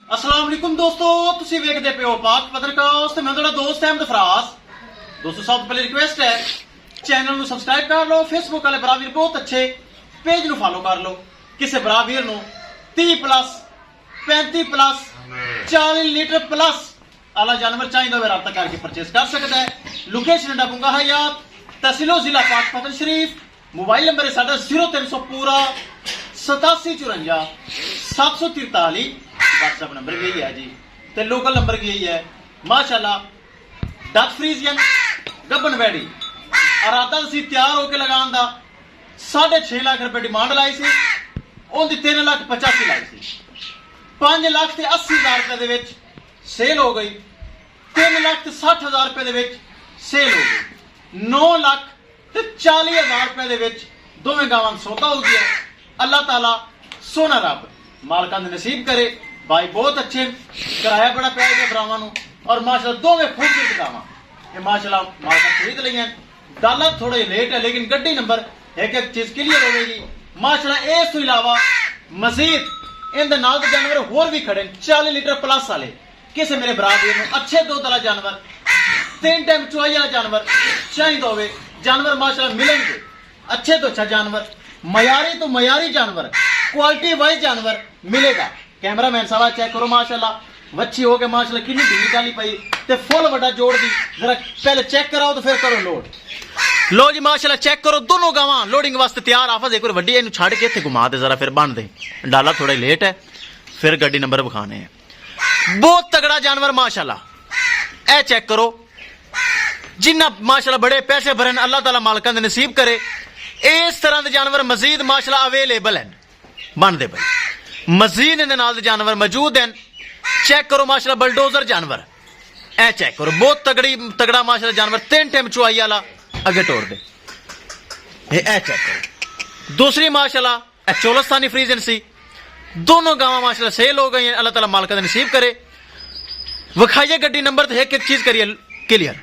अस्सलाम वालेकुम दोस्तों, तुसी वेखदे पे हो पाक पत्रकास्ट ते मैं तुहाडा दोस्त अहमद फराज। दोस्तों सब तो पहले रिक्वेस्ट है चैनल ਨੂੰ सब्सक्राइब कर लो, फेसबुक वाले बरावीर बहुत अच्छे पेज ਨੂੰ फॉलो कर लो। किसी बरावीर ਨੂੰ 30 प्लस 35 प्लस 40 लीटर प्लस आला जानवर चाहिए तो रब्ता करके परचेज कर सकता है। लोकेशन डबूंगा हयात तहसीलो जिला पाक पतन शरीफ। मोबाइल नंबर है साडा 0300 पूरा 8754 743। व्हाट्सएप नंबर भी यही है जी, ते लोकल नंबर भी यही है। माशाल्लाह डच फ्रीजियन गब्बन बैडी अरादा सी तैयार होकर लगान दा 6.5 लाख रुपए डिमांड लाई सी, उनकी 3,85,000 लाई सी। 5,80,000 रुपए दे विच सेल हो गई, 3,60,000 रुपए दे विच सेल हो गई। 9,40,000 रुपए दे विच दोवें गावां दा सौदा हो गया। अल्लाह ताला सोना रब मालकां दे नसीब करे। भाई बहुत अच्छे, किराया बड़ा पै गया भरावां नूं और माशाल्लाह दोवें खूबसूरत गावां ये माशाल्लाह मालकां खरीद लईआं। डाला थोड़े लेट है लेकिन गड्डी नंबर एक एक चीज क्लियर होगी माशाल्लाह। इस तो इलावा मजीद इन नाल दे जानवर होर भी खड़े 40 लीटर प्लस वाले। किसी मेरे बराबर में अच्छे दुध वाला जानवर 3 टाइम चुआई वाला जानवर चाहिए होवे, जानवर माशाल्लाह मिलेंगे। अच्छे तो अच्छा जानवर, मयारी तो मयारी जानवर, क्वालिटी वाइज जानवर मिलेगा। कैमरा मैन साहब चेक करो माशाल्लाह वच्छी हो गए माशाल्लाह कितनी भीड़ डाली पई ते फुल वड्डा जोड़ दी। जरा पहले चेक कराओ तो फिर करो लोड। लो जी माशाल्लाह चेक करो दोनों गावां लोडिंग वास्ते तैयार। आफत एक बार वड्डी इन्हू छड़ के इत्थे घुमा दे जरा फिर बन दे। डाला थोड़ा लेट है फिर गड्डी नंबर विखाने हैं। बहुत तगड़ा जानवर माशाल्लाह ए चेक करो। जिन्ना माशाल्लाह बड़े पैसे भरन अल्लाह ताला मालकां दे नसीब करे। इस तरह के जानवर मजीद माशाल्लाह अवेलेबल हैं, बन दे भाई मजीद इहदे नाल दे जानवर मौजूद हैं। चेक करो माशाल्लाह बलडोजर जानवर ए चेक करो। बहुत तगड़ा माशाल्लाह जानवर 3 टाइम चुआई वाला अगे तोड़ दे। ए चेक करो। दूसरी माशाल्लाह चोलस्तानी फ्रीजन सी। दोनों गावां माशाल्लाह सेल हो गई हैं। अल्लाह ताला मालकां दे नसीब करे। विखाइए गड्डी नंबर तो एक एक चीज करिए क्लियर।